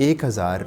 1000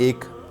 1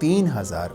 3000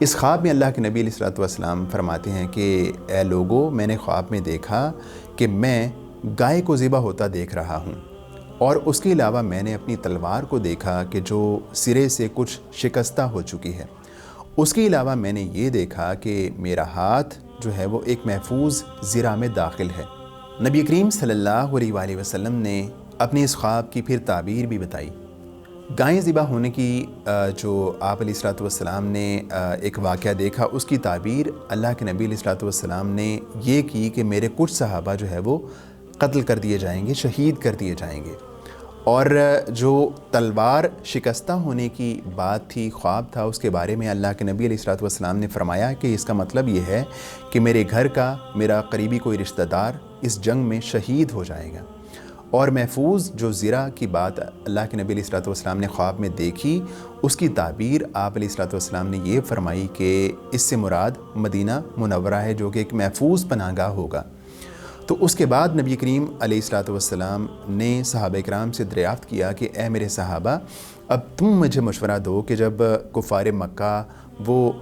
اس خواب میں اللہ کے نبی علیہ الصلوۃ والسلام فرماتے ہیں کہ اے لوگو، میں نے خواب میں دیکھا کہ میں گائے کو ذبح ہوتا دیکھ رہا ہوں، اور اس کے علاوہ میں نے اپنی تلوار کو دیکھا کہ جو سرے سے کچھ شکستہ ہو چکی ہے۔ اس کے علاوہ میں نے یہ دیکھا کہ میرا ہاتھ جو ہے وہ ایک محفوظ زرہ میں داخل ہے۔ نبی کریم صلی اللہ علیہ وآلہ وسلم نے اپنی اس خواب کی پھر تعبیر بھی بتائی۔ گائیں ذبح ہونے کی جو آپ علیہ الصلوۃ والسلام نے ایک واقعہ دیکھا، اس کی تعبیر اللہ کے نبی علیہ الصلوۃ والسلام نے یہ کی کہ میرے کچھ صحابہ جو ہے وہ قتل کر دیے جائیں گے، شہید کر دیے جائیں گے۔ اور جو تلوار شکستہ ہونے کی بات تھی، خواب تھا، اس کے بارے میں اللہ کے نبی علیہ الصلوۃ والسلام نے فرمایا کہ اس کا مطلب یہ ہے کہ میرے گھر کا میرا قریبی کوئی رشتہ دار اس جنگ میں شہید ہو جائے گا۔ اور محفوظ جو زرہ کی بات اللہ کے نبی علیہ الصلوۃ والسلام نے خواب میں دیکھی، اس کی تعبیر آپ علیہ الصلوۃ والسلام نے یہ فرمائی کہ اس سے مراد مدینہ منورہ ہے، جو کہ ایک محفوظ پناہ گاہ ہوگا۔ تو اس کے بعد نبی کریم علیہ الصلوۃ والسلام نے صحابہ کرام سے دریافت کیا کہ اے میرے صحابہ، اب تم مجھے مشورہ دو کہ جب کفار مکہ وہ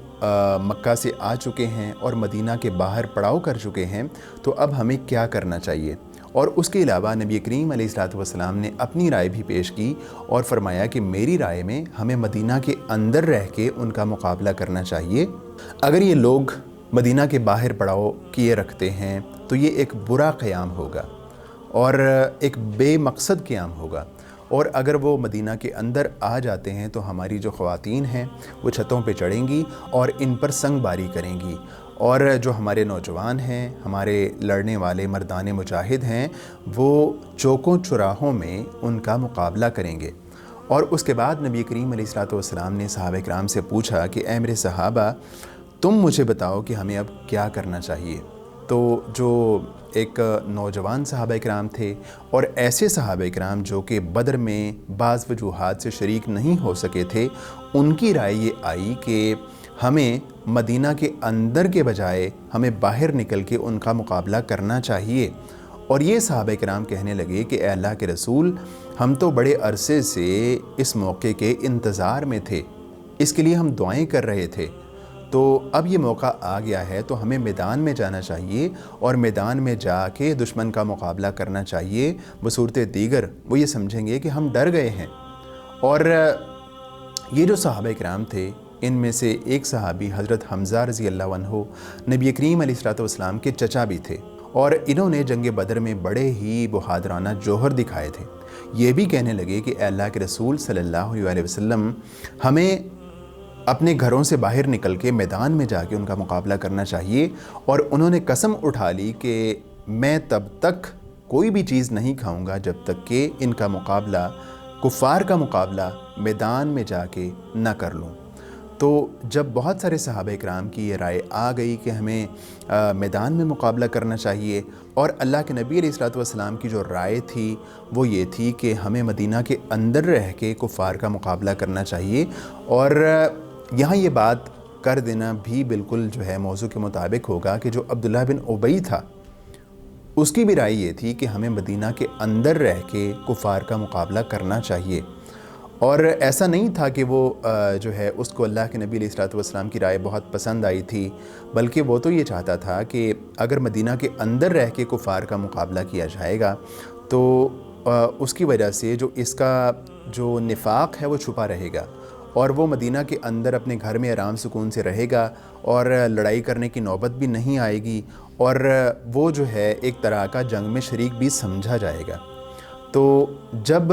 مکہ سے آ چکے ہیں اور مدینہ کے باہر پڑاؤ کر چکے ہیں، تو اب ہمیں کیا کرنا چاہیے؟ اور اس کے علاوہ نبی کریم علیہ الصلوۃ والسلام نے اپنی رائے بھی پیش کی اور فرمایا کہ میری رائے میں ہمیں مدینہ کے اندر رہ کے ان کا مقابلہ کرنا چاہیے۔ اگر یہ لوگ مدینہ کے باہر پڑاؤ کیے رکھتے ہیں تو یہ ایک برا قیام ہوگا اور ایک بے مقصد قیام ہوگا، اور اگر وہ مدینہ کے اندر آ جاتے ہیں تو ہماری جو خواتین ہیں وہ چھتوں پہ چڑھیں گی اور ان پر سنگ باری کریں گی، اور جو ہمارے نوجوان ہیں، ہمارے لڑنے والے مردان مجاہد ہیں، وہ چوکوں چراہوں میں ان کا مقابلہ کریں گے۔ اور اس کے بعد نبی کریم علیہ الصلوۃ والسلام نے صحابہ کرام سے پوچھا کہ اے میرے صحابہ، تم مجھے بتاؤ کہ ہمیں اب کیا کرنا چاہیے؟ تو جو ایک نوجوان صحابہ کرام تھے اور ایسے صحابہ کرام جو کہ بدر میں بعض وجوہات سے شریک نہیں ہو سکے تھے، ان کی رائے یہ آئی کہ ہمیں مدینہ کے اندر کے بجائے ہمیں باہر نکل کے ان کا مقابلہ کرنا چاہیے۔ اور یہ صحابہ کرام کہنے لگے کہ اے اللہ کے رسول، ہم تو بڑے عرصے سے اس موقع کے انتظار میں تھے، اس کے لیے ہم دعائیں کر رہے تھے، تو اب یہ موقع آ گیا ہے تو ہمیں میدان میں جانا چاہیے اور میدان میں جا کے دشمن کا مقابلہ کرنا چاہیے۔ بصورت دیگر وہ یہ سمجھیں گے کہ ہم ڈر گئے ہیں۔ اور یہ جو صحابہ کرام تھے، ان میں سے ایک صحابی حضرت حمزہ رضی اللہ عنہ نبی کریم علیہ الصلوۃ والسلام کے چچا بھی تھے، اور انہوں نے جنگ بدر میں بڑے ہی بہادرانہ جوہر دکھائے تھے۔ یہ بھی کہنے لگے کہ اے اللہ کے رسول صلی اللہ علیہ وسلم، ہمیں اپنے گھروں سے باہر نکل کے میدان میں جا کے ان کا مقابلہ کرنا چاہیے۔ اور انہوں نے قسم اٹھا لی کہ میں تب تک کوئی بھی چیز نہیں کھاؤں گا جب تک کہ ان کا مقابلہ، کفار کا مقابلہ میدان میں جا کے نہ کر لوں۔ تو جب بہت سارے صحابہ کرام کی یہ رائے آ گئی کہ ہمیں میدان میں مقابلہ کرنا چاہیے، اور اللہ کے نبی علیہ الصلوۃ والسلام کی جو رائے تھی وہ یہ تھی کہ ہمیں مدینہ کے اندر رہ کے کفار کا مقابلہ کرنا چاہیے، اور یہاں یہ بات کر دینا بھی بالکل جو ہے موضوع کے مطابق ہوگا کہ جو عبداللہ بن ابی تھا، اس کی بھی رائے یہ تھی کہ ہمیں مدینہ کے اندر رہ کے کفار کا مقابلہ کرنا چاہیے۔ اور ایسا نہیں تھا کہ وہ جو ہے اس کو اللہ کے نبی علیہ الصلوۃ والسلام کی رائے بہت پسند آئی تھی، بلکہ وہ تو یہ چاہتا تھا کہ اگر مدینہ کے اندر رہ کے کفار کا مقابلہ کیا جائے گا تو اس کی وجہ سے جو اس کا جو نفاق ہے وہ چھپا رہے گا، اور وہ مدینہ کے اندر اپنے گھر میں آرام سکون سے رہے گا اور لڑائی کرنے کی نوبت بھی نہیں آئے گی، اور وہ جو ہے ایک طرح کا جنگ میں شریک بھی سمجھا جائے گا۔ تو جب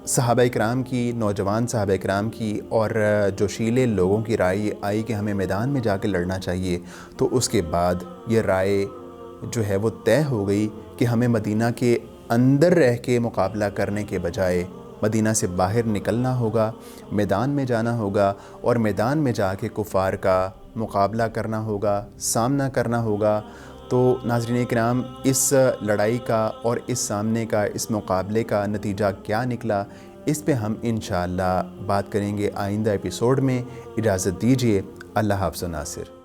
صحابہ کرام کی، نوجوان صحابہ کرام کی اور جوشیلے لوگوں کی رائے آئی کہ ہمیں میدان میں جا کے لڑنا چاہیے، تو اس کے بعد یہ رائے جو ہے وہ طے ہو گئی کہ ہمیں مدینہ کے اندر رہ کے مقابلہ کرنے کے بجائے مدینہ سے باہر نکلنا ہوگا، میدان میں جانا ہوگا، اور میدان میں جا کے کفار کا مقابلہ کرنا ہوگا، سامنا کرنا ہوگا۔ تو ناظرین کرام، اس لڑائی کا اور اس سامنے کا، اس مقابلے کا نتیجہ کیا نکلا، اس پہ ہم انشاءاللہ بات کریں گے آئندہ ایپیسوڈ میں۔ اجازت دیجیے، اللہ حافظ و ناصر۔